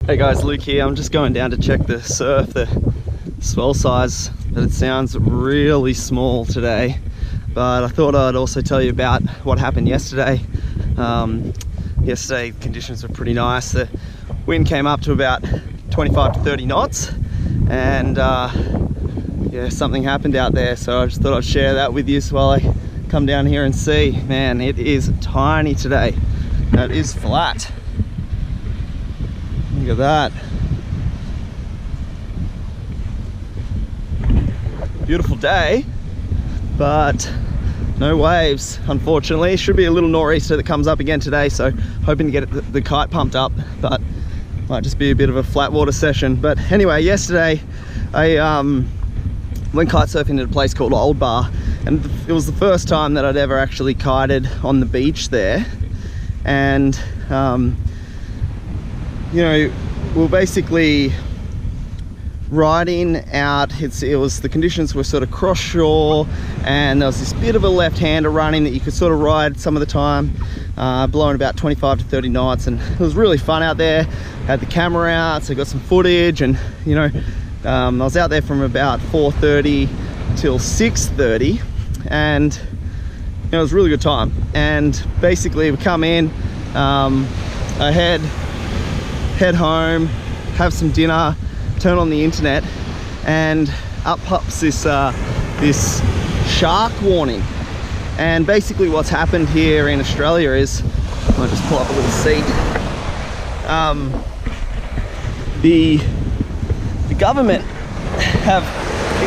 Hey guys, Luke here. I'm just going down to check the surf, the swell size, but it sounds really small today. But I thought I'd also tell you about what happened yesterday. Yesterday conditions were pretty nice. The wind came up to about 25 to 30 knots and yeah, something happened out there, so I just thought I'd share that with you while I come down here and see. Man, it is tiny today. That is flat. Look at that. Beautiful day, but no waves, unfortunately. It should be a little nor'easter that comes up again today, so hoping to get the kite pumped up, but might just be a bit of a flat water session. But anyway, yesterday I went kite surfing at a place called Old Bar, and it was the first time that I'd ever actually kited on the beach there. And you know, we're basically riding out. The conditions were sort of cross shore, and there was this bit of a left-hander running that you could sort of ride some of the time, blowing about 25 to 30 knots, and it was really fun out there. Had the camera out, so got some footage, and you know, I was out there from about 4:30 till 6:30, and you know, it was a really good time. And basically we come in, I head home, have some dinner, turn on the internet, and up pops this this shark warning. And basically what's happened here in Australia is, I'll just pull up a little seat. The government have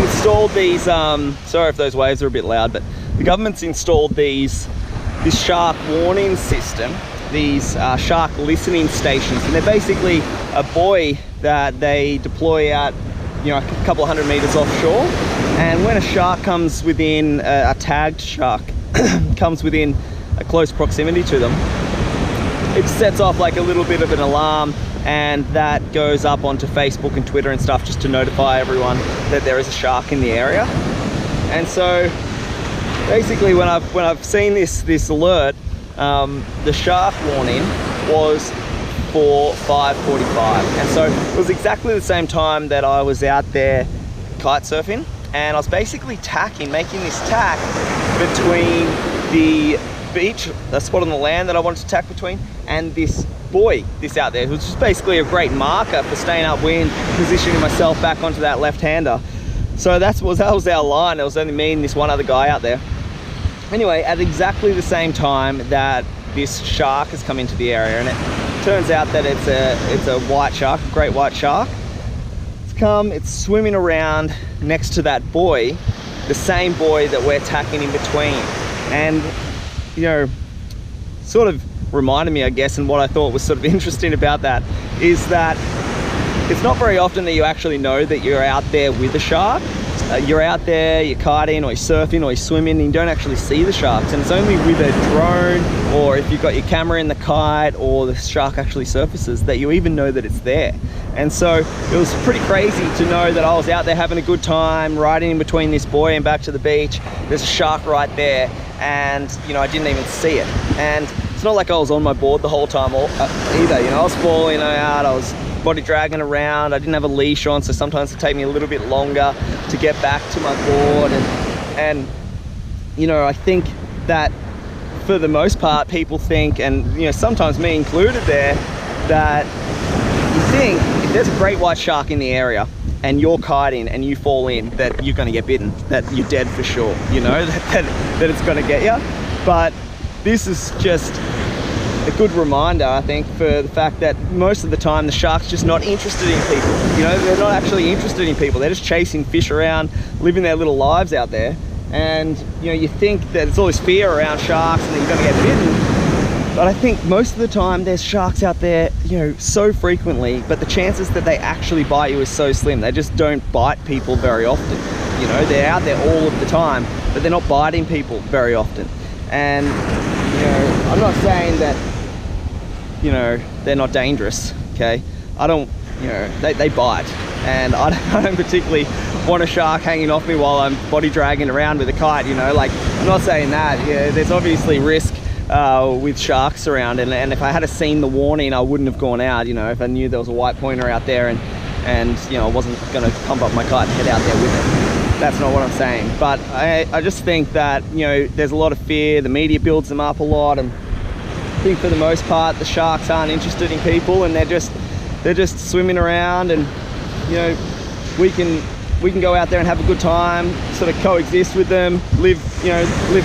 installed these, sorry if those waves are a bit loud, but the government's installed this shark warning system, these shark listening stations, and they're basically a buoy that they deploy out, you know, a couple of 100 meters offshore. And when a shark comes within, a tagged shark comes within a close proximity to them, it sets off like a little bit of an alarm, and that goes up onto Facebook and Twitter and stuff, just to notify everyone that there is a shark in the area. And so basically when I've seen this alert, the shark warning was for 5:45, and so it was exactly the same time that I was out there kite surfing, and I was basically making this tack between the beach, the spot on the land that I wanted to tack between, and this buoy, this out there, which is basically a great marker for staying upwind, positioning myself back onto that left-hander. So that was our line. There was only me and this one other guy out there. Anyway, at exactly the same time that this shark has come into the area, and it turns out that it's a white shark, a great white shark. It's swimming around next to that buoy, the same buoy that we're tacking in between. And you know, sort of reminded me, I guess, and what I thought was sort of interesting about that is that it's not very often that you actually know that you're out there with a shark. You're out there, you're kiting or you're surfing or you're swimming, and you don't actually see the sharks, and it's only with a drone, or if you've got your camera in the kite, or the shark actually surfaces, that you even know that it's there. And so it was pretty crazy to know that I was out there having a good time, riding in between this buoy and back to the beach. There's a shark right there, and you know, I didn't even see it. And it's not like I was on my board the whole time either. You know, I was falling out, I was body dragging around, I didn't have a leash on, so sometimes it take me a little bit longer to get back to my board. And you know, I think that for the most part people think, and you know, sometimes me included there, that you think if there's a great white shark in the area and you're kiting and you fall in, that you're going to get bitten, that you're dead for sure, you know, that it's going to get you. But this is just a good reminder, I think, for the fact that most of the time the shark's just not interested in people. You know, they're not actually interested in people. They're just chasing fish around, living their little lives out there. And you know, you think that there's all this fear around sharks and that you're going to get bitten, but I think most of the time there's sharks out there, you know, so frequently, but the chances that they actually bite you is so slim. They just don't bite people very often. You know, they're out there all of the time, but they're not biting people very often. And you know, I'm not saying that, you know, they're not dangerous, okay? I don't, you know, they bite, and I don't particularly want a shark hanging off me while I'm body dragging around with a kite, you know, like, I'm not saying that. Yeah, there's obviously risk with sharks around, and if I had seen the warning, I wouldn't have gone out. You know, if I knew there was a white pointer out there, and you know, I wasn't going to pump up my kite and head out there with it. That's not what I'm saying. But I just think that, you know, there's a lot of fear. The media builds them up a lot, and I think for the most part the sharks aren't interested in people, and they're just swimming around, and you know, we can go out there and have a good time, sort of coexist with them, live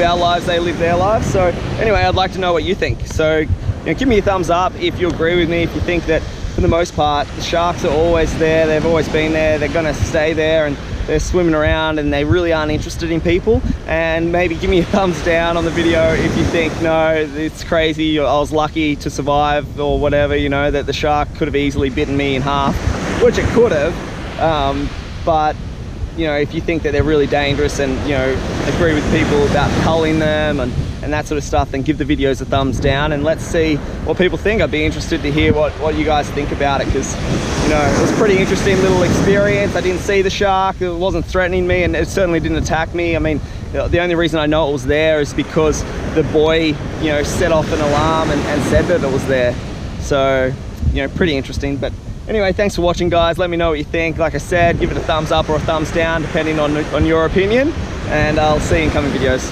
our lives, they live their lives. So anyway, I'd like to know what you think. So, you know, give me a thumbs up if you agree with me, if you think that for the most part the sharks are always there, they've always been there, they're going to stay there, and they're swimming around and they really aren't interested in people. And maybe give me a thumbs down on the video if you think, no, it's crazy, I was lucky to survive, or whatever, you know, that the shark could have easily bitten me in half, which it could have. But you know, if you think that they're really dangerous, and you know, agree with people about culling them and that sort of stuff, then give the videos a thumbs down, and let's see what people think. I'd be interested to hear what you guys think about it, because you know, it was a pretty interesting little experience. I didn't see the shark, it wasn't threatening me, and it certainly didn't attack me. I mean, the only reason I know it was there is because the boy, you know, set off an alarm and said that it was there. So, you know, pretty interesting. But anyway, thanks for watching, guys. Let me know what you think. Like I said, give it a thumbs up or a thumbs down, depending on your opinion, and I'll see you in coming videos.